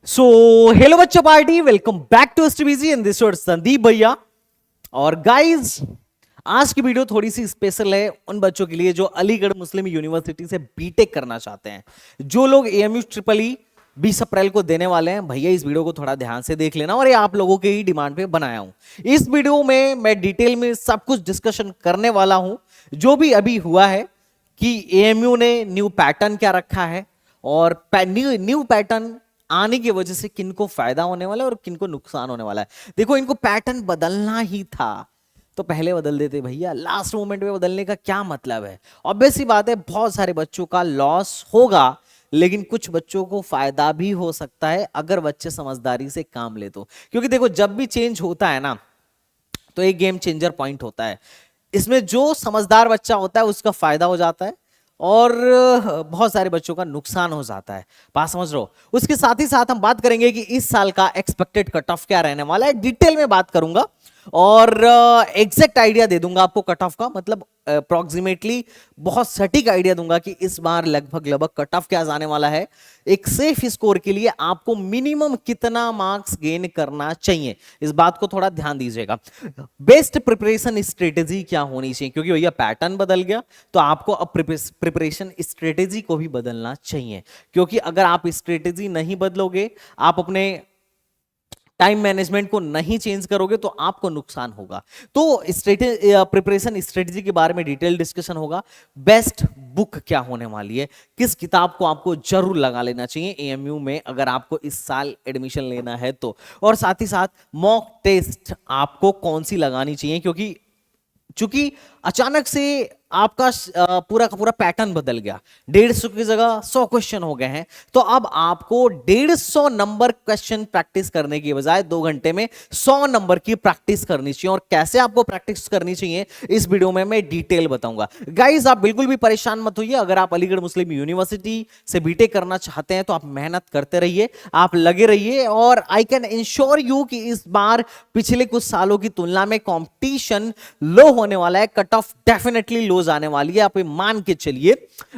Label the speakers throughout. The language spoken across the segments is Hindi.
Speaker 1: सो हेलो बच्चों party, welcome back to STBG and this is Sandeep भैया। और गाइस, आज की वीडियो थोड़ी सी स्पेशल है उन बच्चों के लिए जो अलीगढ़ मुस्लिम यूनिवर्सिटी से बीटेक करना चाहते हैं। जो लोग एएमयू ट्रिपल ई 20 अप्रैल को देने वाले हैं, भैया इस वीडियो को थोड़ा ध्यान से देख लेना। और ये आप लोगों के ही डिमांड पे बनाया हूं। इस वीडियो में मैं डिटेल में सब कुछ डिस्कशन करने वाला हूं, जो भी अभी हुआ है कि एएमयू ने न्यू पैटर्न क्या रखा है और न्यू पैटर्न आने की वजह से किनको फायदा होने वाला है और किनको नुकसान होने वाला है। देखो, इनको पैटर्न बदलना ही था तो पहले बदल देते भैया, लास्ट मोमेंट में बदलने का क्या मतलब है। ऑब्वियस सी बात है, बहुत सारे बच्चों का लॉस होगा, लेकिन कुछ बच्चों को फायदा भी हो सकता है अगर बच्चे समझदारी से काम ले तो। क्योंकि देखो, जब भी चेंज होता है ना, तो एक गेम चेंजर पॉइंट होता है। इसमें जो समझदार बच्चा होता है उसका फायदा हो जाता है और बहुत सारे बच्चों का नुकसान हो जाता है। बात समझ रहे हो। उसके साथ ही साथ हम बात करेंगे कि इस साल का एक्सपेक्टेड कट ऑफ क्या रहने वाला है, डिटेल में बात करूंगा और एग्जैक्ट आइडिया दे दूंगा आपको कट ऑफ का, मतलब अप्रोक्सीमेटली बहुत सटीक आइडिया दूंगा कि इस बार लगभग कट ऑफ क्या जाने वाला है। एक सेफ स्कोर के लिए आपको मिनिमम कितना मार्क्स गेन करना चाहिए, इस बात को थोड़ा ध्यान दीजिएगा। बेस्ट प्रिपरेशन स्ट्रेटेजी क्या होनी चाहिए, क्योंकि भैया पैटर्न बदल गया तो आपको अब प्रिपरेशन स्ट्रेटेजी को भी बदलना चाहिए। क्योंकि अगर आप स्ट्रेटेजी नहीं बदलोगे, आप अपने टाइम मैनेजमेंट को नहीं चेंज करोगे तो आपको नुकसान होगा। तो प्रिपरेशन स्ट्रेटजी के बारे में डिटेल डिस्कशन होगा। बेस्ट बुक क्या होने वाली है, किस किताब को आपको जरूर लगा लेना चाहिए एएमयू में अगर आपको इस साल एडमिशन लेना है तो। और साथ ही साथ मॉक टेस्ट आपको कौन सी लगानी चाहिए, क्योंकि चूंकि अचानक से आपका पूरा का पूरा पैटर्न बदल गया। 150 की जगह 100 क्वेश्चन हो गए हैं, तो अब आपको 150 नंबर क्वेश्चन प्रैक्टिस करने की बजाय 2 घंटे में 100 नंबर की प्रैक्टिस करनी चाहिए। और कैसे आपको प्रैक्टिस करनी चाहिए इस वीडियो में मैं डिटेल बताऊंगा। गाइस, आप बिल्कुल भी परेशान मत होइए। अगर आप अलीगढ़ मुस्लिम यूनिवर्सिटी से बीटेक करना चाहते हैं तो आप मेहनत करते रहिए, आप लगे रहिए। और आई कैन इंश्योर यू कि इस बार पिछले कुछ सालों की तुलना में कॉम्पिटिशन लो होने वाला है, कट ऑफ डेफिनेटली लो आने वाली है, आप मान के चलिए।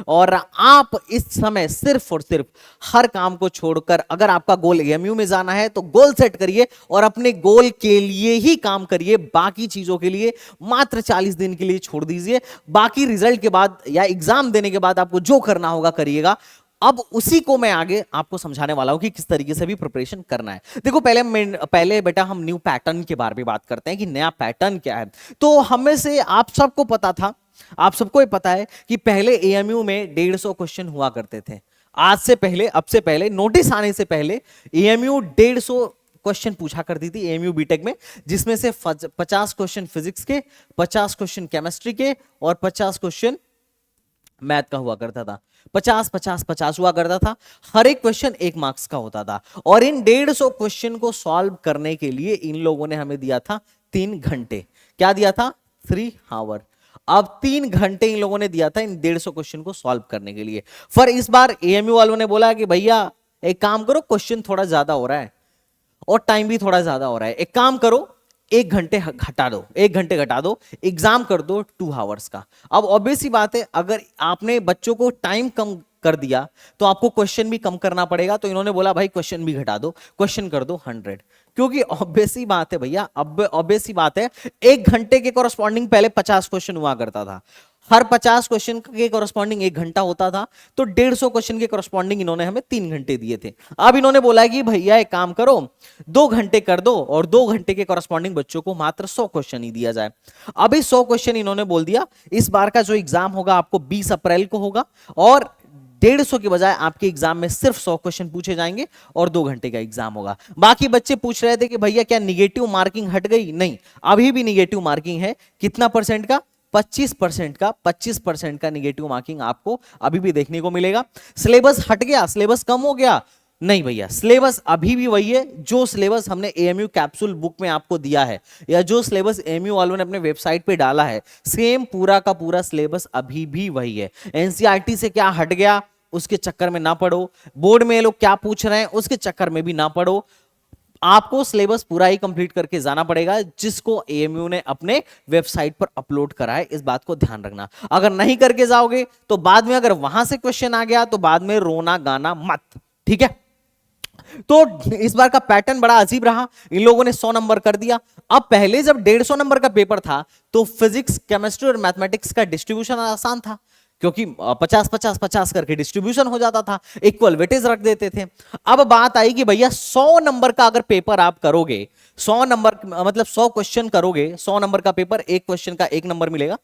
Speaker 1: और आप इस समय सिर्फ और सिर्फ हर काम को छोड़कर, अगर आपका गोल एएमयू में जाना है तो गोल सेट करिए और अपने गोल के लिए ही काम करिए। बाकी चीजों के लिए मात्र 40 दिन के लिए छोड़ दीजिए। बाकी रिजल्ट के बाद या एग्जाम देने के बाद आपको जो करना होगा करिएगा। अब उसी को मैं आगे आपको समझाने वाला हूं कि किस तरीके से भी प्रिपरेशन करना है। देखो, पहले बेटा हम न्यू पैटर्न के बारे में बात करते हैं कि नया पैटर्न क्या है। तो हमें से आप सबको पता था, आप सबको ये पता है कि पहले एएमयू में 150 क्वेश्चन हुआ करते थे। आज से पहले, अब से पहले, नोटिस आने से पहले एएमयू 150 क्वेश्चन पूछा करती थी एएमयू बीटेक में, जिसमें से 50 क्वेश्चन फिजिक्स के, 50 क्वेश्चन केमिस्ट्री के और 50 क्वेश्चन मैथ का हुआ करता था। 50-50-50 हुआ करता था। हर एक क्वेश्चन 1 मार्क्स का होता था। और इन 150 क्वेश्चन को सॉल्व करने के लिए इन लोगों ने हमें दिया था 3 घंटे। क्या दिया था? 3 आवर। अब 3 घंटे इन लोगों ने दिया था इन 150 क्वेश्चन को सॉल्व करने के लिए। पर इस बार एएमयू वालों ने बोला कि भैया एक काम करो, क्वेश्चन थोड़ा ज्यादा हो रहा है और टाइम भी थोड़ा ज्यादा हो रहा है, एक काम करो 1 घंटे घटा दो, 1 घंटे घटा दो, एग्जाम कर दो 2 आवर्स का। अब ऑब्वियस सी बात है, अगर आपने बच्चों को टाइम कम कर दिया तो आपको क्वेश्चन भी कम करना पड़ेगा। तो इन्होंने बोला भाई क्वेश्चन भी घटा दो, क्वेश्चन कर दो 100। क्योंकि ऑब्वियस सी बात है भैया, अब ऑब्वियस सी बात है, 1 घंटे के कॉरस्पॉन्डिंग पहले 50 क्वेश्चन हुआ करता था। हर 50 क्वेश्चन के कॉरस्पॉन्डिंग 1 घंटा होता था। तो 150 क्वेश्चन के कॉरस्पॉन्डिंग इन्होंने हमें 3 घंटे दिए थे। अब इन्होंने बोला कि भैया एक काम करो, 2 घंटे कर दो और 2 घंटे के कॉरस्पॉन्डिंग बच्चों को मात्र 100 क्वेश्चन ही दिया जाए। अभी 100 क्वेश्चन इन्होंने बोल दिया। इस बार का जो एग्जाम होगा आपको 20 अप्रैल को होगा और 150 के बजाय आपके एग्जाम में सिर्फ 100 क्वेश्चन पूछे जाएंगे और 2 घंटे का एग्जाम होगा। बाकी बच्चे पूछ रहे थे कि भैया क्या निगेटिव मार्किंग हट गई? नहीं, अभी भी निगेटिव मार्किंग है। कितना परसेंट का? 25% का। 25% का निगेटिव मार्किंग आपको अभी भी देखने को मिलेगा। सिलेबस हट गया? सिलेबस कम हो गया? नहीं भैया, सिलेबस अभी भी वही है। जो सिलेबस हमने एएमयू कैप्सूल बुक में आपको दिया है या जो सिलेबस एएमयू वालों ने अपने वेबसाइट पे डाला है, सेम पूरा का पूरा सिलेबस अभी भी वही है। एनसीईआरटी से क्या हट गया उसके चक्कर में ना पड़ो, बोर्ड में ये लोग क्या पूछ रहे हैं उसके चक्कर में भी ना पड़ो। आपको सिलेबस पूरा ही कंप्लीट करके जाना पड़ेगा, जिसको एएमयू ने अपने वेबसाइट पर अपलोड करा है। इस बात को ध्यान रखना। अगर नहीं करके जाओगे तो बाद में अगर वहां से क्वेश्चन आ गया तो बाद में रोना गाना मत, ठीक है। तो इस बार का पैटर्न बड़ा अजीब रहा, इन लोगों ने 100 नंबर कर दिया। अब पहले जब 150 नंबर का पेपर था तो फिजिक्स, केमिस्ट्री और मैथमेटिक्स का डिस्ट्रीब्यूशन आसान था, क्योंकि 50-50-50 करके डिस्ट्रीब्यूशन हो जाता था, इक्वल वेटेज रख देते थे। अब बात आई कि भैया 100 नंबर का अगर पेपर आप करोगे, 100 नंबर मतलब 100 क्वेश्चन करोगे, 100 नंबर का पेपर, एक क्वेश्चन का 1 नंबर मिलेगा।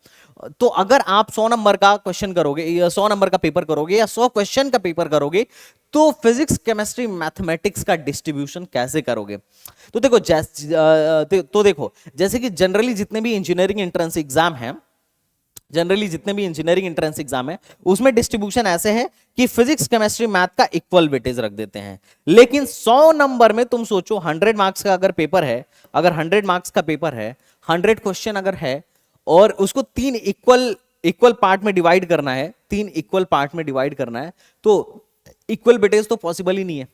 Speaker 1: तो अगर आप 100 नंबर का क्वेश्चन करोगे या 100 नंबर का पेपर करोगे या 100 क्वेश्चन का पेपर करोगे, तो फिजिक्स, केमिस्ट्री, मैथमेटिक्स का डिस्ट्रीब्यूशन कैसे करोगे? तो देखो जैसे कि जनरली जितने भी इंजीनियरिंग एंट्रेंस एग्जाम है, उसमें डिस्ट्रीब्यूशन ऐसे है कि फिजिक्स, केमिस्ट्री, मैथ का इक्वल वेटेज रख देते हैं। लेकिन 100 नंबर में तुम सोचो 100 मार्क्स का अगर पेपर है, अगर 100 मार्क्स का पेपर है, 100 क्वेश्चन अगर है और उसको 3 इक्वल पार्ट में डिवाइड करना है, 3 इक्वल पार्ट में डिवाइड करना है, तो इक्वल वेटेज तो पॉसिबल ही नहीं है।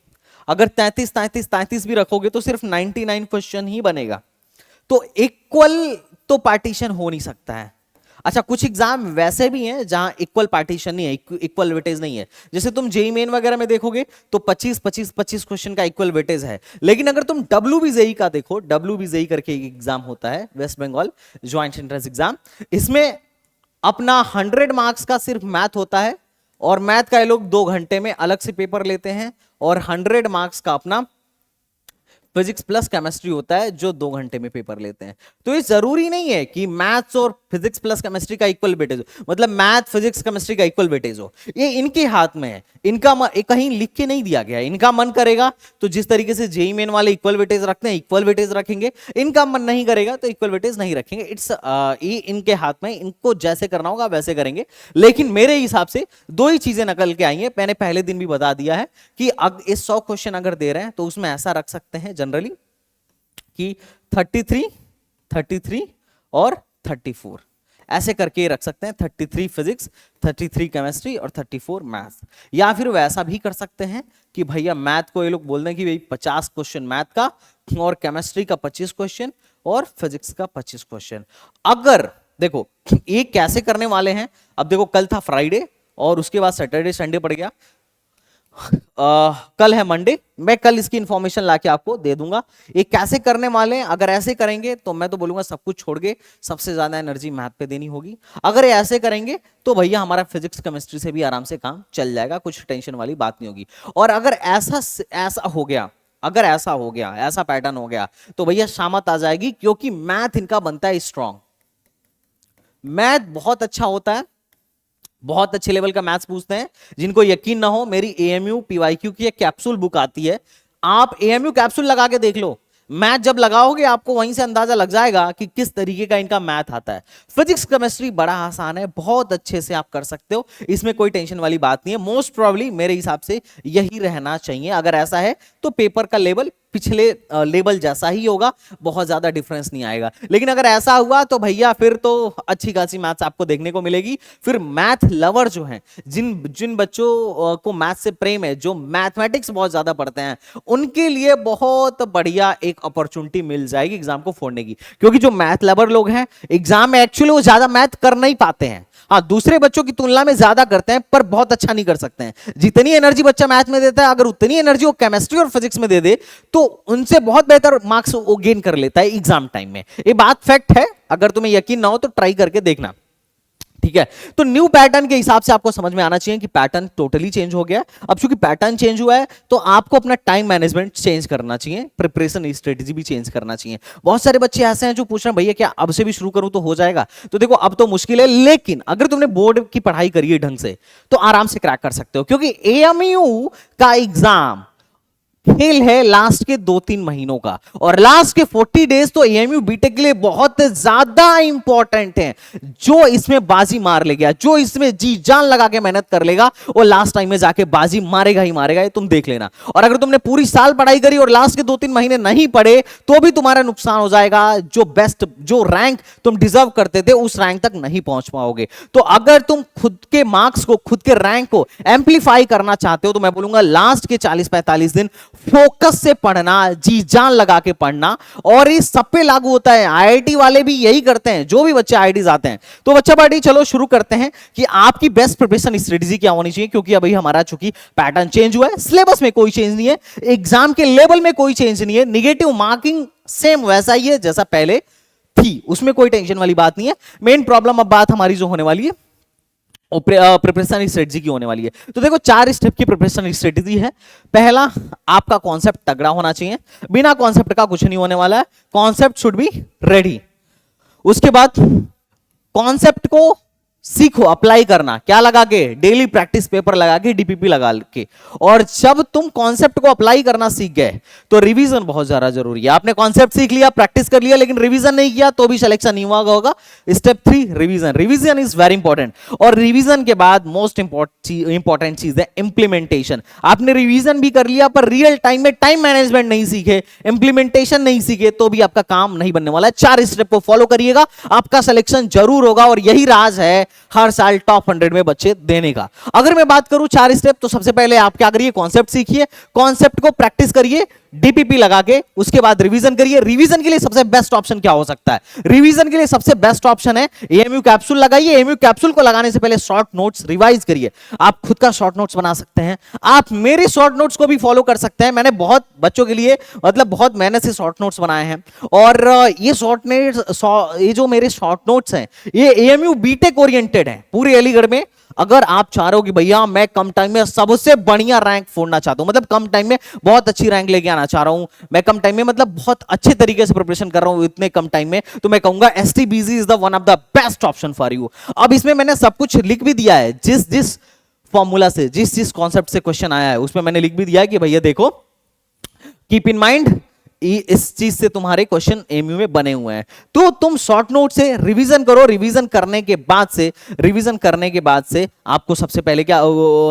Speaker 1: अगर 33 भी रखोगे तो सिर्फ 99 क्वेश्चन ही बनेगा, तो इक्वल तो पार्टीशन हो नहीं सकता है। अच्छा, कुछ एग्जाम वैसे भी हैं जहां इक्वल पार्टीशन नहीं है, इक्वल वेटेज नहीं है। जैसे तुम जेईई मेन वगैरह में देखोगे तो 25 क्वेश्चन का इक्वल वेटेज है। लेकिन अगर तुम WBJEE का देखो, WBJEE करके एक एग्जाम होता है, West Bengal joint entrance exam, इसमें अपना 100 मार्क्स का सिर्फ मैथ होता है, और मैथ का ये लोग 2 घंटे में अलग से पेपर लेते हैं, और 100 मार्क्स का अपना फिजिक्स प्लस केमिस्ट्री होता है जो 2 घंटे में पेपर लेते हैं। तो ये जरूरी नहीं है कि मैथ्स और फिजिक्स प्लस केमिस्ट्री का इक्वल वेटेज हो, मतलब मैथ, फिजिक्स, केमिस्ट्री का इक्वल वेटेज हो। ये इनके हाथ में है, इनका कहीं लिख के नहीं दिया गया है। इनका मन करेगा तो जिस तरीके से जेईई मेन वाले इक्वल वेटेज रखते हैं, इक्वल वेटेज रखेंगे, इनका मन नहीं करेगा तो इक्वल वेटेज नहीं रखेंगे। ये इनके हाथ में, इनको जैसे करना होगा वैसे करेंगे। लेकिन मेरे हिसाब से 2 ही चीजें निकल के आई हैं। मैंने पहले दिन भी बता दिया है कि इस 100 क्वेश्चन अगर दे रहे हैं तो उसमें ऐसा रख सकते हैं जनरली कि 33 और 34 ऐसे करके रख सकते हैं। 33 फिजिक्स, 33 केमिस्ट्री और 34 मैथ। या फिर वैसा भी कर सकते हैं कि भैया मैथ को ये लोग बोल दें कि भाई 50 क्वेश्चन मैथ का, और केमिस्ट्री का 25 क्वेश्चन, और फिजिक्स का 25 क्वेश्चन। अगर देखो ये कैसे करने वाले हैं, अब देखो कल था फ्राइडे और उसके बाद सैटरडे संडे पड़ गया, कल है मंडे। मैं कल इसकी इंफॉर्मेशन लाके आपको दे दूंगा ये कैसे करने वाले हैं। अगर ऐसे करेंगे तो मैं तो बोलूंगा सब कुछ छोड़ के सबसे ज्यादा एनर्जी मैथ पे देनी होगी। अगर ये ऐसे करेंगे तो भैया हमारा फिजिक्स केमिस्ट्री से भी आराम से काम चल जाएगा, कुछ टेंशन वाली बात नहीं होगी। और अगर ऐसा हो गया, अगर ऐसा हो गया, ऐसा पैटर्न हो गया, तो भैया शामत आ जाएगी, क्योंकि मैथ इनका बनता है स्ट्रांग। मैथ बहुत अच्छा होता है, बहुत अच्छे लेवल का मैथ्स पूछते हैं। जिनको यकीन ना हो, मेरी एएमयू पीवाईक्यू की एक कैप्सूल बुक आती है, आप एएमयू कैप्सूल लगा के देख लो। मैथ जब लगाओगे आपको वहीं से अंदाजा लग जाएगा कि किस तरीके का इनका मैथ आता है। फिजिक्स केमिस्ट्री बड़ा आसान है, बहुत अच्छे से आप कर सकते हो, इसमें कोई टेंशन वाली बात नहीं है। मोस्ट प्रॉब्ली मेरे हिसाब से यही रहना चाहिए। अगर ऐसा है तो पेपर का लेवल पिछले लेवल जैसा ही होगा, बहुत ज्यादा डिफरेंस नहीं आएगा। लेकिन अगर ऐसा हुआ तो भैया फिर तो अच्छी खासी मैथ्स आपको देखने को मिलेगी। फिर मैथ लवर जो हैं, जिन बच्चों को मैथ से प्रेम है, जो मैथमेटिक्स बहुत ज्यादा पढ़ते हैं, उनके लिए बहुत बढ़िया एक अपॉर्चुनिटी मिल जाएगी एग्जाम को फोड़ने की। क्योंकि जो मैथ लवर लोग हैं एग्जाम में एक्चुअली वो ज्यादा मैथ कर नहीं पाते हैं, हाँ दूसरे बच्चों की तुलना में ज्यादा करते हैं, पर बहुत अच्छा नहीं कर सकते हैं। जितनी एनर्जी बच्चा मैथ में देता है, अगर उतनी एनर्जी वो केमिस्ट्री और फिजिक्स में दे दे तो उनसे बहुत बेहतर मार्क्स वो गेन कर लेता है एग्जाम टाइम में। ये बात फैक्ट है, अगर तुम्हें यकीन ना हो तो ट्राई करके देखना, ठीक है। तो न्यू पैटर्न के हिसाब से आपको समझ में आना चाहिए कि पैटर्न टोटली चेंज हो गया। अब चूंकि पैटर्न चेंज हुआ है तो आपको अपना टाइम मैनेजमेंट चेंज करना चाहिए, प्रिपरेशन स्ट्रेटेजी भी चेंज करना चाहिए। बहुत सारे बच्चे ऐसे हैं जो पूछ रहे हैं भैया क्या अब से भी शुरू करूं तो हो जाएगा? तो देखो अब तो मुश्किल है, लेकिन अगर तुमने बोर्ड की पढ़ाई करी है ढंग से तो आराम से क्रैक कर सकते हो। क्योंकि एएमयू का एग्जाम खेल है लास्ट के 2-3 महीनों का, और लास्ट के 40 डेज तो एएमयू बीटेक के लिए बहुत ज्यादा इंपॉर्टेंट है। जो इसमें बाजी मार ले गया, जो इसमें जी जान लगा के मेहनत कर लेगा, वो लास्ट टाइम में जाके बाजी मारेगा ही मारेगा, ये तुम देख लेना। और अगर तुमने पूरी साल पढ़ाई करी और लास्ट के 2-3 महीने नहीं पढ़े तो भी तुम्हारा नुकसान हो जाएगा। जो रैंक तुम डिजर्व करते थे उस रैंक तक नहीं पहुंच पाओगे। तो अगर तुम खुद के मार्क्स को, खुद के रैंक को एम्पलीफाई करना चाहते हो तो मैं बोलूंगा लास्ट के 40-45 दिन फोकस से पढ़ना, जी जान लगा के पढ़ना, और ये सब पे लागू होता है। आईआईटी वाले भी यही करते हैं, जो भी बच्चे आईआईटी आते हैं। तो बच्चा पार्टी चलो शुरू करते हैं कि आपकी बेस्ट प्रिपरेशन स्ट्रेटेजी क्या होनी चाहिए, क्योंकि अभी हमारा चूंकि पैटर्न चेंज हुआ है, सिलेबस में कोई चेंज नहीं है, एग्जाम के लेवल में कोई चेंज नहीं है, निगेटिव मार्किंग सेम वैसा ही है जैसा पहले थी, उसमें कोई टेंशन वाली बात नहीं है। मेन प्रॉब्लम अब बात हमारी जो होने वाली है प्रिपरेशन स्ट्रेटजी की होने वाली है। तो देखो 4 स्टेप की प्रिपरेशन स्ट्रेटजी है। पहला, आपका कॉन्सेप्ट तगड़ा होना चाहिए, बिना कॉन्सेप्ट का कुछ नहीं होने वाला है, कॉन्सेप्ट शुड बी रेडी। उसके बाद कॉन्सेप्ट को सीखो, अप्लाई करना, क्या लगा के, डेली प्रैक्टिस पेपर लगा के, डीपीपी लगा के। और जब तुम कॉन्सेप्ट को अप्लाई करना सीख गए तो रिवीजन बहुत ज्यादा जरूरी है। आपने कॉन्सेप्ट सीख लिया, प्रैक्टिस कर लिया, लेकिन रिवीजन नहीं किया तो भी सिलेक्शन नहीं हुआ होगा। Step 3, revision. Revision is very important. और रिवीजन के बाद मोस्ट इंपॉर्टेंट चीज है इंप्लीमेंटेशन। आपने रिवीजन भी कर लिया पर रियल टाइम में टाइम मैनेजमेंट नहीं सीखे, इंप्लीमेंटेशन नहीं सीखे, तो भी आपका काम नहीं बनने वाला है। 4 स्टेप को फॉलो करिएगा, आपका सिलेक्शन जरूर होगा। और यही राज है हर साल टॉप 100 में बच्चे देने का। अगर मैं बात करूं 4 स्टेप, तो सबसे पहले आप क्या करिए, कॉन्सेप्ट सीखिए, कॉन्सेप्ट को प्रैक्टिस करिए डीपीपी लगा के, उसके बाद रिवीजन करिए। रिवीजन के लिए सबसे बेस्ट ऑप्शन क्या हो सकता है? रिवीजन के लिए सबसे बेस्ट ऑप्शन है एएमयू कैप्सूल लगाइए। एएमयू कैप्सूल को लगाने से पहले शॉर्ट नोट्स रिवाइज करिए। आप खुद का शॉर्ट नोट्स बना सकते हैं, आप मेरे शॉर्ट नोट्स को भी फॉलो कर सकते हैं। मैंने बहुत बच्चों के लिए बहुत मेहनत से शॉर्ट नोट्स बनाए हैं। और ये ये जो मेरे शॉर्ट नोट्स हैं, ये एएमयू बीटेक ओरिएंटेड है पूरे अलीगढ़ में। अगर आप चाह रहे हो कि भैया मैं कम टाइम में सबसे बढ़िया रैंक फोड़ना चाहता हूं, मतलब कम टाइम में बहुत अच्छी रैंक लेके आना चाह रहा हूं, मैं कम टाइम में बहुत अच्छे तरीके से प्रिपरेशन कर रहा हूं इतने कम टाइम में, तो मैं कहूंगा STBG is the one of the best option for you. अब इसमें मैंने सब कुछ लिख भी दिया है, जिस फॉर्मूला से, जिस कॉन्सेप्ट से क्वेश्चन आया है उसमें मैंने लिख भी दिया है कि भैया देखो, कीप इन माइंड इस चीज से तुम्हारे क्वेश्चन एमयू में बने हुए हैं। तो तुम शॉर्ट नोट से रिवीजन करो। रिवीजन करने के बाद से आपको सबसे पहले क्या,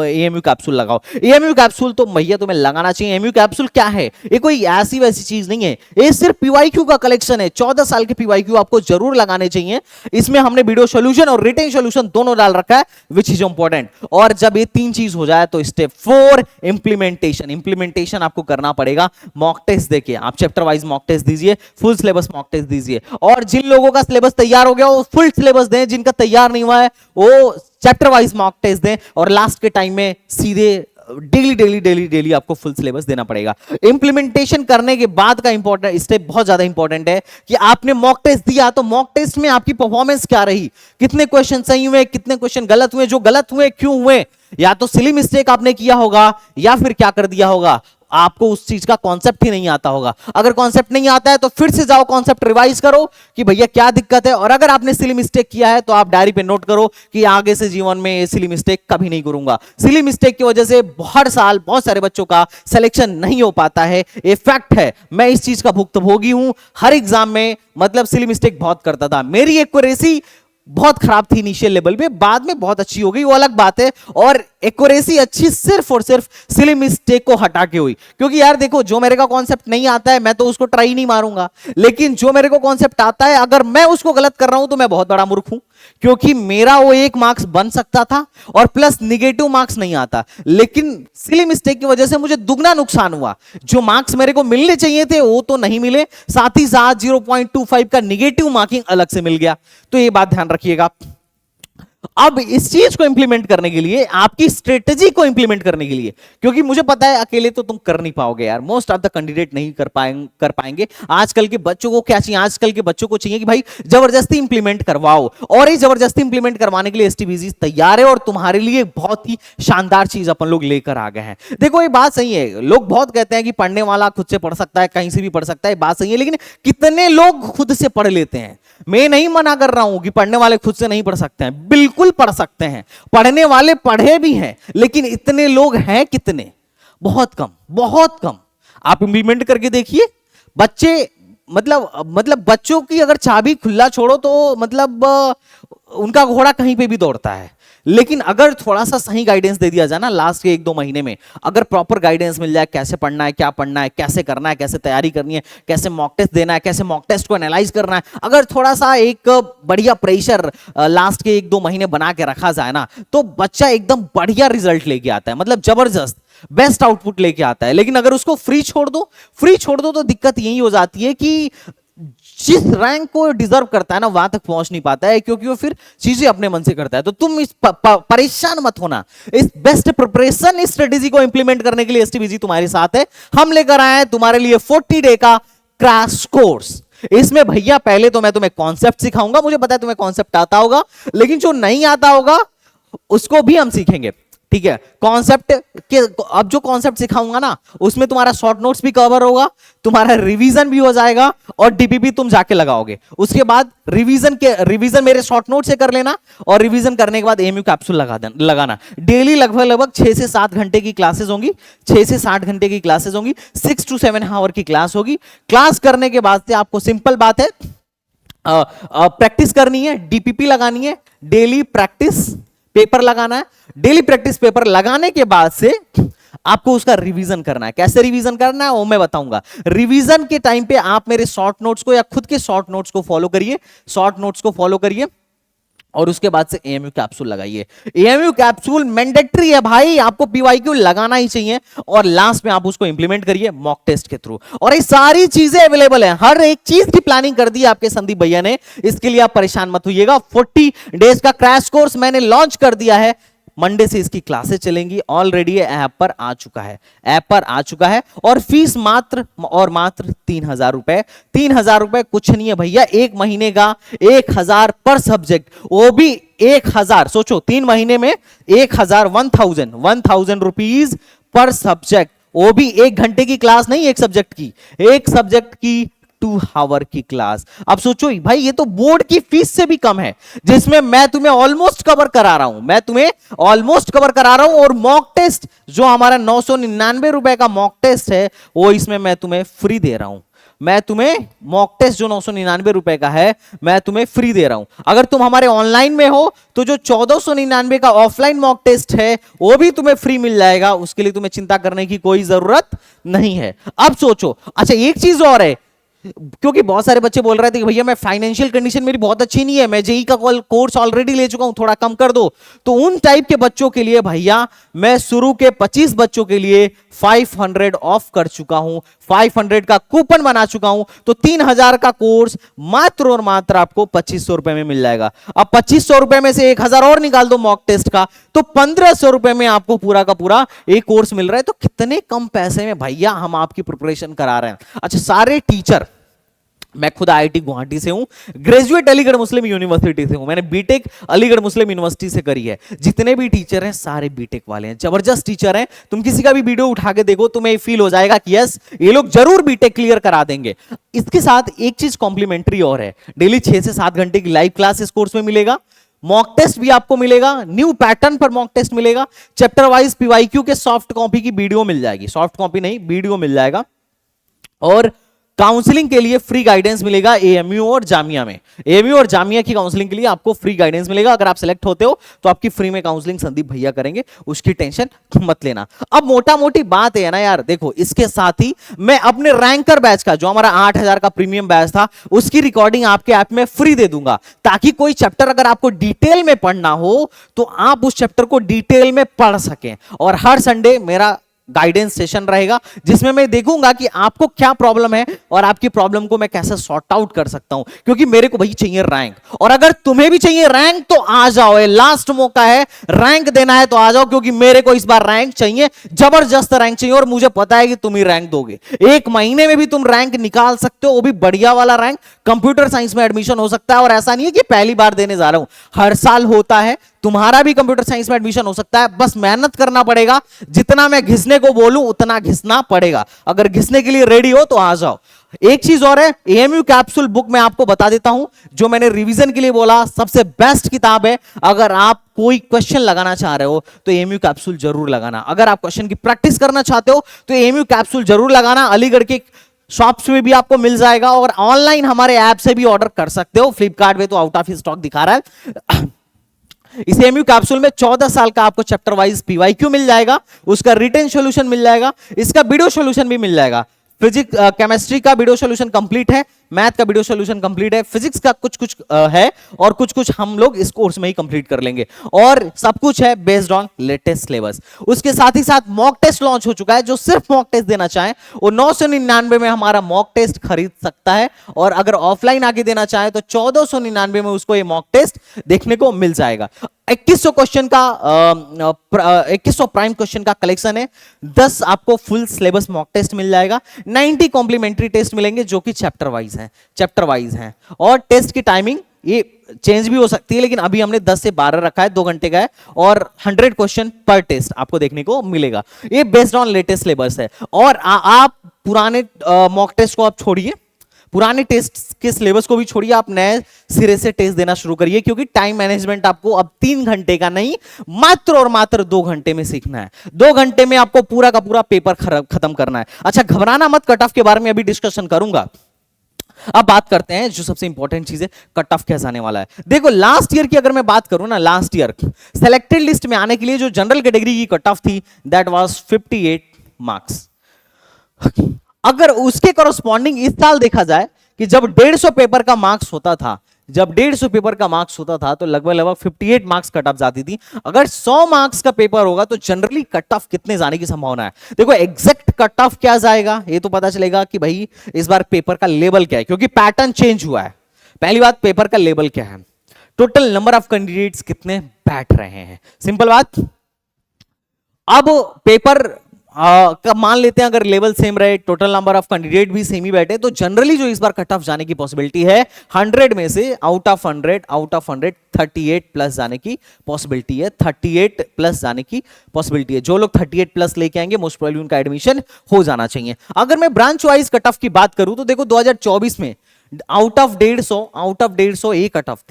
Speaker 1: एएमयू कैप्सूल लगाओ। एएमयू कैप्सूल तो भैया तुम्हें लगाना चाहिए। एएमयू कैप्सूल क्या है? ये कोई ऐसी वैसी चीज नहीं है, ये सिर्फ पीवाईक्यू का कलेक्शन है। 14 साल के पीवाईक्यू आपको जरूर लगाने चाहिए। इसमें हमने वीडियो सोल्यूशन और रिटेन सोल्यूशन दोनों डाल रखा है, विच इज इंपॉर्टेंट। और जब ये 3 चीज हो जाए तो स्टेप 4, इंप्लीमेंटेशन। इंप्लीमेंटेशन आपको करना पड़ेगा मॉक टेस्ट देके। आप चैप्टर वाइज मॉक टेस्ट दीजिए, फुल सिलेबस मॉक टेस्ट दीजिए। और जिन लोगों का सिलेबस तैयार हो गया वो फुल सिलेबस दें, जिनका तैयार नहीं हुआ है वो चैप्टर वाइज मॉक टेस्ट दें। और लास्ट के टाइम में सीधे डेली आपको फुल सिलेबस देना पड़ेगा। इंप्लीमेंटेशन करने के बाद का इंपॉर्टेंट स्टेप बहुत ज्यादा इंपॉर्टेंट है कि आपने मॉक टेस्ट दिया तो मॉक टेस्ट में आपकी परफॉर्मेंस क्या रही, कितने क्वेश्चन सही हुए, कितने क्वेश्चन गलत हुए, जो गलत हुए क्यों हुए, या तो सिली मिस्टेक आपने किया होगा या फिर क्या कर दिया होगा, आपको उस चीज का कॉन्सेप्ट ही नहीं आता होगा। अगर कॉन्सेप्ट नहीं आता है तो फिर से जाओ कॉन्सेप्ट रिवाइज करो कि भैया क्या दिक्कत है। और अगर आपने सिली मिस्टेक किया है तो आप डायरी पे नोट करो कि आगे से जीवन में ये सिली मिस्टेक कभी नहीं करूंगा। सिली मिस्टेक की वजह से हर साल बहुत सारे बच्चों का सिलेक्शन नहीं हो पाता है, ये फैक्ट है। मैं इस चीज का भुक्तभोगी हूं। हर एग्जाम में सिली मिस्टेक बहुत करता था। मेरी एक्यूरेसी बहुत खराब थी इनिशियल लेवल पे, बाद में बहुत अच्छी हो गई, वो अलग बात है। और एक्यूरेसी अच्छी सिर्फ और सिर्फ सिली मिस्टेक को हटा के हुई। क्योंकि यार देखो, जो मेरे का कॉन्सेप्ट नहीं आता है मैं तो उसको ट्राई नहीं मारूंगा, लेकिन जो मेरे को कॉन्सेप्ट आता है अगर मैं उसको गलत कर रहा हूं तो मैं बहुत बड़ा मूर्ख हूं। क्योंकि मेरा वो 1 मार्क्स बन सकता था और प्लस निगेटिव मार्क्स नहीं आता, लेकिन सिली मिस्टेक की वजह से मुझे दुगना नुकसान हुआ। जो मार्क्स मेरे को मिलने चाहिए थे वो तो नहीं मिले, साथ ही साथ 0.25 का निगेटिव मार्किंग अलग से मिल गया। तो ये बात ध्यान रखिएगा। अब इस चीज को इंप्लीमेंट करने के लिए, आपकी स्ट्रेटजी को इंप्लीमेंट करने के लिए, क्योंकि मुझे पता है अकेले तो तुम कर नहीं पाओगे यार, मोस्ट ऑफ द कैंडिडेट नहीं कर पाएंगे। आजकल के बच्चों को क्या चाहिए? आजकल के बच्चों को चाहिए कि भाई जबरदस्ती इंप्लीमेंट करवाओ, और ये जबरदस्ती इंप्लीमेंट करवाने के लिए एसटीबीजी तैयार है और तुम्हारे लिए बहुत ही शानदार चीज अपन लोग लेकर आ गए हैं। देखो ये बात सही है, लोग बहुत कहते हैं कि पढ़ने वाला खुद से पढ़ सकता है, कहीं से भी पढ़ सकता है, बात सही है, लेकिन कितने लोग खुद से पढ़ लेते हैं? मैं नहीं मना कर रहा हूं कि पढ़ने वाले खुद से नहीं पढ़ सकते हैं, बिल्कुल पढ़ सकते हैं, पढ़ने वाले पढ़े भी हैं, लेकिन इतने लोग हैं कितने? बहुत कम, बहुत कम। आप इंप्लीमेंट करके देखिए। बच्चे बच्चों की अगर चाबी खुला छोड़ो तो उनका घोड़ा कहीं पे भी दौड़ता है। लेकिन अगर थोड़ा सा सही गाइडेंस दे दिया जाए ना, लास्ट के 1-2 महीने में अगर प्रॉपर गाइडेंस मिल जाए, कैसे पढ़ना है, क्या पढ़ना है, कैसे करना है, कैसे तैयारी करनी है, कैसे मॉक टेस्ट देना है, कैसे मॉक टेस्ट को एनालाइज करना है, अगर थोड़ा सा एक बढ़िया प्रेशर लास्ट के 1-2 महीने बना के रखा जाए ना, तो बच्चा एकदम बढ़िया रिजल्ट लेके आता है, जबरदस्त। बेस्ट आउटपुट लेके आता है। लेकिन अगर उसको फ्री छोड़ दो, तो दिक्कत यही हो जाती है कि जिस रैंक को डिजर्व करता है ना वहां तक पहुंच नहीं पाता है, क्योंकि वो फिर चीजें अपने मन से करता है। तो तुम इस परेशान मत होना, इस बेस्ट प्रिपरेशन इस स्ट्रेटेजी को इंप्लीमेंट करने के लिए एसटीबीजी तुम्हारे साथ है। हम लेकर आए हैं तुम्हारे लिए 40 डे का क्रैश कोर्स। इसमें भैया पहले तो मैं तुम्हें कॉन्सेप्ट सिखाऊंगा, मुझे पता है तुम्हें कॉन्सेप्ट आता होगा, लेकिन जो नहीं आता होगा उसको भी हम सीखेंगे, ठीक है। कॉन्सेप्ट के अब जो कॉन्सेप्ट सिखाऊंगा ना उसमें तुम्हारा शॉर्ट नोट्स भी कवर होगा, तुम्हारा रिवीजन भी हो जाएगा और डीपीपी तुम जाके लगाओगे। उसके बाद रिवीजन मेरे शॉर्ट नोट से कर लेना और रिवीजन करने के बाद एएमयू कैप्सूल लगाना। डेली लगभग 6 से 7 घंटे की क्लासेस होंगी, 6 से 7 घंटे की क्लासेस होंगी, 6 to 7 आवर की क्लास होगी। क्लास करने के बाद से आपको सिंपल बात है, प्रैक्टिस करनी है, डीपीपी लगानी है, डेली प्रैक्टिस पेपर लगाना है। डेली प्रैक्टिस पेपर लगाने के बाद से आपको उसका रिवीजन करना है। कैसे रिवीजन करना है वो मैं बताऊंगा। रिवीजन के टाइम पे आप मेरे शॉर्ट नोट्स को या खुद के शॉर्ट नोट्स को फॉलो करिए और उसके बाद से एएमयू कैप्सूल लगाइए। एएमयू कैप्सूल मैंडेटरी है भाई, आपको पीवाईक्यू लगाना ही चाहिए और लास्ट में आप उसको इंप्लीमेंट करिए मॉक टेस्ट के थ्रू। और ये सारी चीजें अवेलेबल है, हर एक चीज की प्लानिंग कर दी आपके संदीप भैया ने, इसके लिए आप परेशान मत होइएगा। 40 डेज का क्रैश कोर्स मैंने लॉन्च कर दिया है, मंडे से इसकी क्लासेस चलेंगी। ऑलरेडी ऐप पर आ चुका है और फीस मात्र 3,000 रुपए। 3,000 रुपए कुछ नहीं है भैया, एक महीने का 1,000 पर सब्जेक्ट, वो भी 1,000। सोचो 3 महीने में 1,000 1,000 रुपीज पर सब्जेक्ट, वो भी 1 घंटे की क्लास नहीं, एक सब्जेक्ट की 2 आवर की क्लास। अब सोचो भाई ये तो बोर्ड की फीस से भी कम है, जिसमें मैं तुम्हें ऑलमोस्ट कवर करा रहा हूं। और मॉक टेस्ट जो हमारा 999 रुपए का मॉक टेस्ट है वो इसमें मैं तुम्हें फ्री दे रहा हूं। मॉक टेस्ट जो 999 रुपए का है मैं तुम्हें फ्री दे रहा हूं। अगर तुम हमारे ऑनलाइन में हो तो जो 1499 का ऑफलाइन मॉक टेस्ट है वो भी तुम्हें फ्री मिल जाएगा, उसके लिए तुम्हें चिंता करने की कोई जरूरत नहीं है। अब सोचो, अच्छा एक चीज और है, क्योंकि बहुत सारे बच्चे बोल रहे थे कि भैया मैं फाइनेंशियल कंडीशन मेरी बहुत अच्छी नहीं है, मैं जेई का कोर्स ऑलरेडी ले चुका हूं, थोड़ा कम कर दो। तो उन टाइप के बच्चों के लिए भैया मैं शुरू के 25 बच्चों के लिए 500 ऑफ कर चुका हूं, 500 का कूपन बना चुका हूं। तो 3,000 का कोर्स मात्र और मात्र आपको 2,500 रुपए में मिल जाएगा। अब 2,500 रुपए में से 1,000 और निकाल दो मॉक टेस्ट का, तो 1,500 रुपए में आपको पूरा का पूरा एक कोर्स मिल रहा है। तो कितने कम पैसे में भैया हम आपकी प्रिपरेशन करा रहे हैं। अच्छा सारे टीचर, मैं खुद आईआईटी गुवाहाटी से हूं, ग्रेजुएट अलीगढ़ मुस्लिम यूनिवर्सिटी से हूं, मैंने बीटेक अलीगढ़ मुस्लिम यूनिवर्सिटी से करी है। जितने भी टीचर हैं सारे बीटेक वाले हैं, जबरदस्त टीचर हैं। तुम किसी का भी वीडियो उठा के देखो तुम्हें फील हो जाएगा कि यस ये लोग जरूर बीटेक क्लियर करा देंगे। इसके साथ एक चीज कॉम्प्लीमेंट्री और है, डेली 6 से 7 घंटे की लाइव क्लास इस कोर्स में मिलेगा, मॉक टेस्ट भी आपको मिलेगा, न्यू पैटर्न पर मॉक टेस्ट मिलेगा, चैप्टर वाइज पीवाईक्यू के सॉफ्ट कॉपी की वीडियो मिल जाएगी, सॉफ्ट कॉपी नहीं वीडियो मिल जाएगा, और काउंसलिंग के लिए फ्री गाइडेंस मिलेगा एएमयू और जामिया में। एएमयू और जामिया की काउंसलिंग के लिए आपको फ्री गाइडेंस मिलेगा। अगर आप सिलेक्ट होते हो तो आपकी फ्री में काउंसलिंग संदीप भैया करेंगे, उसकी टेंशन मत लेना। अब मोटा मोटी बात है ना यार, देखो इसके साथ ही मैं अपने रैंकर बैच का जो हमारा 8,000 का प्रीमियम बैच था उसकी रिकॉर्डिंग आपके ऐप में फ्री दे दूंगा, ताकि कोई चैप्टर अगर आपको डिटेल में पढ़ना हो तो आप उस चैप्टर को डिटेल में पढ़ सकें। और हर संडे मेरा गाइडेंस सेशन रहेगा जिसमें मैं देखूंगा कि आपको क्या प्रॉब्लम है और आपकी प्रॉब्लम को मैं कैसे सॉर्ट आउट कर सकता हूं, क्योंकि मेरे को भाई चाहिए रैंक। और अगर तुम्हें भी चाहिए रैंक तो आ जाओ, ये लास्ट मौका है, रैंक देना है तो आ जाओ, क्योंकि मेरे को इस बार रैंक चाहिए, जबरदस्त रैंक चाहिए। और मुझे पता है कि तुम ही रैंक दोगे, 1 महीने में भी तुम रैंक निकाल सकते हो, वो भी बढ़िया वाला रैंक। कंप्यूटर साइंस में एडमिशन हो सकता है, और ऐसा नहीं है कि पहली बार देने जा रहा हूं, हर साल होता है। तुम्हारा भी कंप्यूटर साइंस में एडमिशन हो सकता है, बस मेहनत करना पड़ेगा। जितना मैं घिसने को बोलूं उतना घिसना पड़ेगा। अगर घिसने के लिए रेडी हो तो आ जाओ। एक चीज और है, एएमयू कैप्सूल बुक मैं आपको बता देता हूं, जो मैंने रिवीजन के लिए बोला सबसे बेस्ट किताब है। अगर आप कोई क्वेश्चन लगाना चाह रहे हो तो एएमयू कैप्सूल जरूर लगाना। अगर आप क्वेश्चन की प्रैक्टिस करना चाहते हो तो एएमयू कैप्सूल जरूर लगाना। अलीगढ़ के शॉप्स में भी आपको मिल जाएगा, और ऑनलाइन हमारे ऐप से भी ऑर्डर कर सकते हो। फ्लिपकार्ट में तो आउट ऑफ स्टॉक दिखा रहा है। इस एएमयू कैप्सूल में 14 साल का आपको चैप्टर वाइज पीवाईक्यू मिल जाएगा, उसका रिटन सॉल्यूशन मिल जाएगा, इसका वीडियो सॉल्यूशन भी मिल जाएगा। फिजिक्स केमिस्ट्री का वीडियो सॉल्यूशन कंप्लीट है, मैथ का वीडियो सॉल्यूशन कंप्लीट है, फिजिक्स का कुछ कुछ है, और कुछ कुछ हम लोग इस कोर्स में ही कंप्लीट कर लेंगे, और सब कुछ है बेस्ड ऑन लेटेस्ट सिलेबस। उसके साथ ही साथ मॉक टेस्ट लॉन्च हो चुका है। जो सिर्फ मॉक टेस्ट देना चाहे वो 999 में हमारा मॉक टेस्ट खरीद सकता है, और अगर ऑफलाइन आके देना चाहे तो 1499 में उसको ये मॉक टेस्ट देखने को मिल जाएगा। 2100 क्वेश्चन का 2100 प्राइम क्वेश्चन का कलेक्शन है। 10 आपको फुल सिलेबस मॉक टेस्ट मिल जाएगा। 90 कॉम्प्लीमेंट्री टेस्ट मिलेंगे जो कि चैप्टर वाइज हैं, और टेस्ट की टाइमिंग ये चेंज भी हो सकती है, लेकिन अभी हमने 10 से 12 रखा है, 2 घंटे का है, और 100 क्वेश्चन पर टेस्ट आपको देखने को मिलेगा। ये बेस्ड ऑन लेटेस्ट सिलेबस है। और आप पुराने मॉक टेस्ट को आप छोड़िए, पुराने टेस्ट के सिलेबस को भी छोड़िए, आप नए सिरे से टेस्ट देना शुरू करिए, क्योंकि टाइम मैनेजमेंट आपको अब 3 घंटे का नहीं, मात्र और मात्र 2 घंटे में सीखना है। 2 घंटे में आपको पूरा का पूरा पेपर खत्म करना है। अच्छा, घबराना मत, कट ऑफ के बारे में अभी डिस्कशन करूंगा। अब बात करते हैं जो सबसे इंपॉर्टेंट चीज है, कट ऑफ कैसे आने वाला है। देखो, लास्ट ईयर की अगर मैं बात करूं ना, लास्ट ईयर सेलेक्टेड लिस्ट में आने के लिए जो जनरल कैटेगरी की कट ऑफ थी, दैट वाज 58 मार्क्स। अगर उसके कॉरस्पॉन्डिंग इस साल देखा जाए कि जब 150 पेपर का मार्क्स होता था, जब 150 पेपर का मार्क्स होता था, तो लगभग 58 मार्क्स कट ऑफ जाती थी। अगर 100 मार्क्स का पेपर होगा तो जनरली कट ऑफ कितने जाने की संभावना है? देखो, एग्जैक्ट कट ऑफ क्या जाएगा ये तो पता चलेगा कि भाई इस बार पेपर का लेवल क्या है, क्योंकि पैटर्न चेंज हुआ है। पहली बात, पेपर का लेवल क्या है, टोटल नंबर ऑफ कैंडिडेट्स कितने बैठ रहे हैं, सिंपल बात। अब पेपर का मान लेते हैं अगर लेवल सेम रहे, टोटल नंबर ऑफ कैंडिडेट भी सेम ही बैठे, तो जनरली जो इस बार कट ऑफ जाने की पॉसिबिलिटी है, 100 में से आउट ऑफ 100 38 प्लस जाने की पॉसिबिलिटी है। 38 प्लस जाने की पॉसिबिलिटी है। जो लोग 38 प्लस लेके आएंगे मोस्ट प्रोबेबली उनका एडमिशन हो जाना चाहिए। अगर मैं ब्रांच वाइज कट ऑफ की बात करूं तो देखो 2024 में आउट ऑफ 150 एक कट ऑफ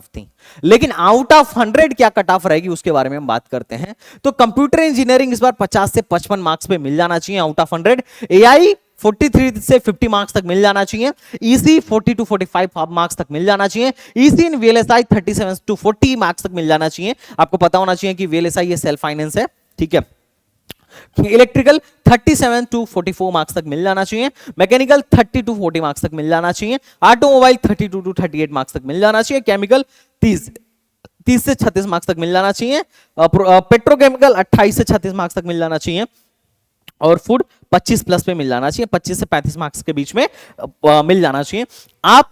Speaker 1: थी, लेकिन आउट ऑफ 100 क्या कट ऑफ रहेगी उसके बारे में हम बात करते हैं। तो कंप्यूटर इंजीनियरिंग इस बार 50 से 55 मार्क्स पे मिल जाना चाहिए आउट ऑफ 100। एआई 43 से 50 मार्क्स तक मिल जाना चाहिए। ईसी 40 टू 45 मार्क्स तक मिल जाना चाहिए। EC in VLSI 37 to 40 marks तक मिल जाना चाहिए। आपको पता होना चाहिए कि वीएलएसआई ये सेल्फ फाइनेंस है, ठीक है। इलेक्ट्रिकल 37 टू 44 मार्क्स तक मिल जाना चाहिए। मैकेनिकल 30 टू 40 मार्क्स तक मिल जाना चाहिए। ऑटोमोबाइल 32 टू 38 मार्क्स तक मिल जाना चाहिए। केमिकल 30 से 36 मार्क्स तक मिल जाना चाहिए। पेट्रोकेमिकल 28 से 36 मार्क्स तक मिल जाना चाहिए। और फूड 25 प्लस पे मिल जाना चाहिए, 25 से 35 मार्क्स के बीच में मिल जाना चाहिए। आप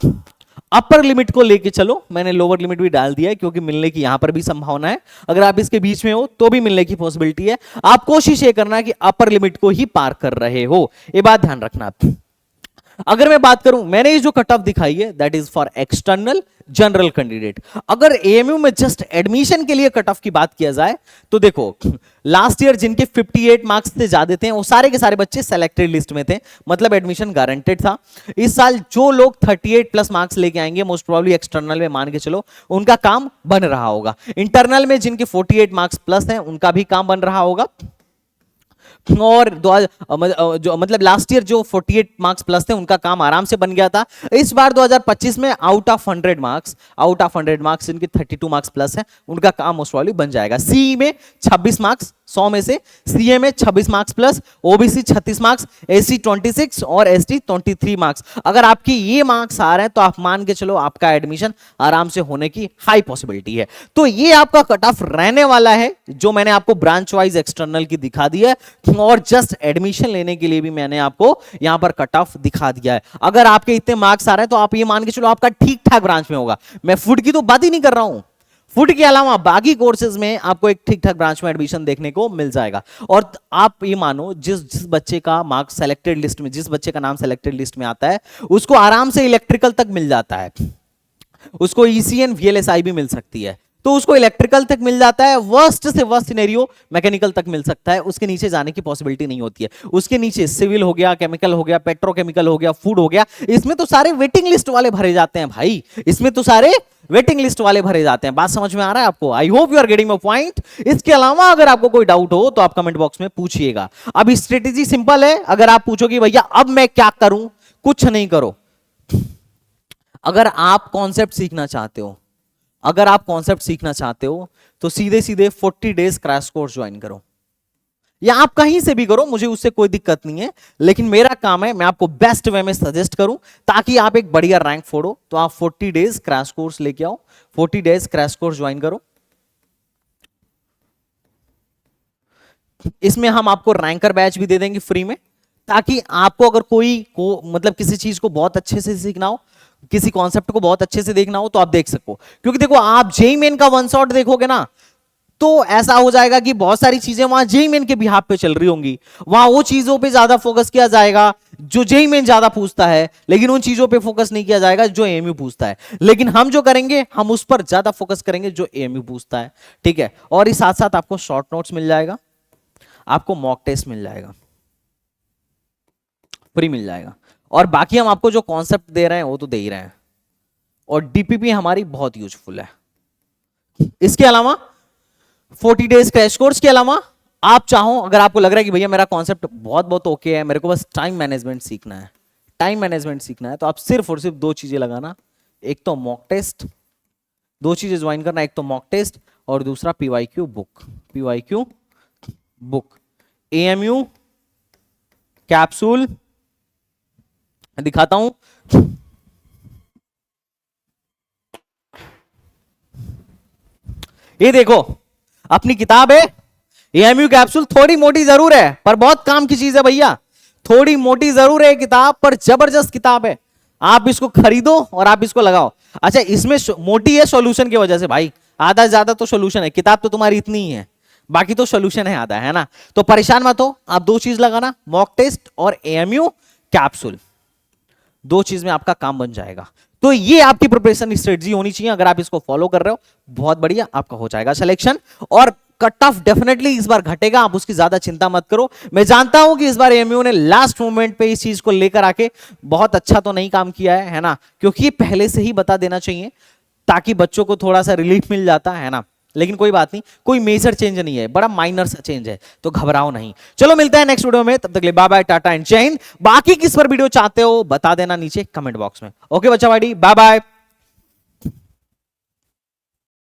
Speaker 1: अपर लिमिट को लेके चलो, मैंने लोअर लिमिट भी डाल दिया है क्योंकि मिलने की यहां पर भी संभावना है। अगर आप इसके बीच में हो तो भी मिलने की पॉसिबिलिटी है। आप कोशिश ये करना कि अपर लिमिट को ही पार कर रहे हो, ये बात ध्यान रखना। अगर मैं बात करूं, मैंने ये जो कट ऑफ दिखाई है that is for external general candidate. अगर एएमयू में जस्ट एडमिशन के लिए कट ऑफ की बात किया जाए तो देखो, लास्ट ईयर जिनके 58 मार्क्स से ज्यादा थे वो सारे के सारे बच्चे सेलेक्टेड लिस्ट में थे, मतलब एडमिशन गारंटेड था। इस साल जो लोग 38 प्लस मार्क्स लेके आएंगे मोस्ट प्रोबेबली एक्सटर्नल में मान के चलो उनका काम बन रहा होगा। इंटरनल में जिनके 48 मार्क्स प्लस हैं उनका भी काम बन रहा होगा। और जो मतलब लास्ट ईयर जो 48 मार्क्स प्लस थे उनका काम आराम से बन गया था। इस बार 2025 में आउट ऑफ 100 मार्क्स जिनके 32 मार्क्स प्लस है उनका काम मोस्ट प्रोबेबली बन जाएगा। सीई में 26 मार्क्स 100 में से, सीए में 26 marks plus, OBC 36 marks, SC 26 और एसटी 23 मार्क्स। अगर आपकी ये मार्क्स आ रहे हैं तो आप मान के चलो आपका एडमिशन आराम से होने की हाई पॉसिबिलिटी है। तो ये आपका कट ऑफ रहने वाला है जो मैंने आपको ब्रांच वाइज एक्सटर्नल की दिखा दी है, और जस्ट एडमिशन लेने के लिए भी मैंने आपको यहां पर कट ऑफ दिखा दिया है। अगर आपके इतने मार्क्स आ रहे हैं तो आप ये मान के चलो आपका ठीक ठाक ब्रांच में होगा। मैं फूड की तो बात ही नहीं कर रहा हूं, फूड के अलावा बाकी कोर्सेज में आपको एक ठीक ठाक ब्रांच में एडमिशन देखने को मिल जाएगा। और आप ये मानो जिस बच्चे का मार्क्स सेलेक्टेड लिस्ट में, जिस बच्चे का नाम सेलेक्टेड लिस्ट में आता है उसको आराम से इलेक्ट्रिकल तक मिल जाता है, उसको ईसीएन वीएलएसआई भी मिल सकती है, तो उसको इलेक्ट्रिकल तक मिल जाता है। वर्स्ट से वर्स्ट सिनेरियो मैकेनिकल तक मिल सकता है, उसके नीचे जाने की पॉसिबिलिटी नहीं होती है। उसके नीचे सिविल हो गया, केमिकल हो गया, पेट्रोकेमिकल हो गया, फूड हो गया, इसमें तो सारे वेटिंग लिस्ट वाले भरे जाते हैं भाई, इसमें तो सारे वेटिंग लिस्ट वाले भरे जाते हैं। बात समझ में आ रहा है आपको? I hope you are getting my point. इसके अलावा अगर आपको कोई डाउट हो तो आप कमेंट बॉक्स में पूछिएगा। अब स्ट्रेटेजी सिंपल है, अगर आप पूछोगे भैया अब मैं क्या करूं, कुछ नहीं करो। अगर आप कॉन्सेप्ट सीखना चाहते हो तो सीधे सीधे 40 डेज क्रैश कोर्स ज्वाइन करो। या आप कहीं से भी करो, मुझे उससे कोई दिक्कत नहीं है, लेकिन मेरा काम है मैं आपको बेस्ट वे में सजेस्ट करूं ताकि आप एक बढ़िया रैंक फोड़ो। तो आप 40 डेज क्रैश कोर्स लेके आओ, 40 डेज क्रैश कोर्स ज्वाइन करो। इसमें हम आपको रैंकर बैच भी दे देंगे फ्री में, ताकि आपको अगर कोई को मतलब किसी चीज को बहुत अच्छे से सीखना हो, किसी कॉन्सेप्ट को बहुत अच्छे से देखना हो, तो आप देख सको। क्योंकि देखो आप जेई मेन का वन शॉट देखोगे ना, तो ऐसा हो जाएगा कि बहुत सारी चीजें वहां जेई मेन के बिहाफ पे चल रही होंगी, वहां वो चीजों पे ज्यादा फोकस किया जाएगा जो जेई मेन ज्यादा पूछता है, लेकिन उन चीजों पे फोकस नहीं किया जाएगा जो एएमयू पूछता है। लेकिन हम जो करेंगे हम उस पर ज्यादा फोकस करेंगे जो एएमयू पूछता है, ठीक है। और इस साथ साथ आपको शॉर्ट नोट्स मिल जाएगा, आपको मॉक टेस्ट मिल जाएगा, फ्री मिल जाएगा, और बाकी हम आपको जो कॉन्सेप्ट दे रहे हैं वो तो दे ही रहे हैं। और डीपीपी हमारी बहुत यूजफुल है। इसके अलावा 40 डेज क्रैश कोर्स के अलावा आप चाहो, अगर आपको लग रहा है कि भैया मेरा कॉन्सेप्ट बहुत बहुत ओके है, मेरे को बस टाइम मैनेजमेंट सीखना है, टाइम मैनेजमेंट सीखना है, तो आप सिर्फ और सिर्फ 2 चीजें लगाना। एक तो मॉक टेस्ट, 2 चीजें ज्वाइन करना, एक तो मॉक टेस्ट और दूसरा PYQ book. PYQ book, AMU capsule दिखाता हूं। ये देखो अपनी किताब है एएमयू कैप्सूल, थोड़ी मोटी जरूर है पर बहुत काम की चीज है भैया। थोड़ी मोटी जरूर है किताब पर जबरदस्त किताब है, आप इसको खरीदो और आप इसको लगाओ। अच्छा इसमें मोटी है सॉल्यूशन की वजह से भाई, आधा ज्यादा तो सॉल्यूशन है, किताब तो तुम्हारी इतनी ही है, बाकी तो सॉल्यूशन है आधा, है ना। तो परेशान मत हो, आप 2 चीज लगाना, मॉक टेस्ट और एएमयू कैप्सूल, 2 चीज में आपका काम बन जाएगा। तो ये आपकी प्रिपरेशन स्ट्रेटजी होनी चाहिए। अगर आप इसको फॉलो कर रहे हो बहुत बढ़िया, आपका हो जाएगा सिलेक्शन। और कट ऑफ डेफिनेटली इस बार घटेगा, आप उसकी ज्यादा चिंता मत करो। मैं जानता हूं कि इस बार एएमयू ने लास्ट मोमेंट पे इस चीज को लेकर आके बहुत अच्छा तो नहीं काम किया है ना, क्योंकि पहले से ही बता देना चाहिए ताकि बच्चों को थोड़ा सा रिलीफ मिल जाता है ना। लेकिन कोई बात नहीं, कोई मेजर चेंज नहीं है, बड़ा माइनर सा चेंज है, तो घबराओ नहीं। चलो मिलते हैं नेक्स्ट वीडियो में, तब तक के लिए बाय बाय, टाटा एंड जय हिंद। बाकी किस पर वीडियो चाहते हो बता देना नीचे कमेंट बॉक्स में। ओके बच्चा भाई, बाय बाय।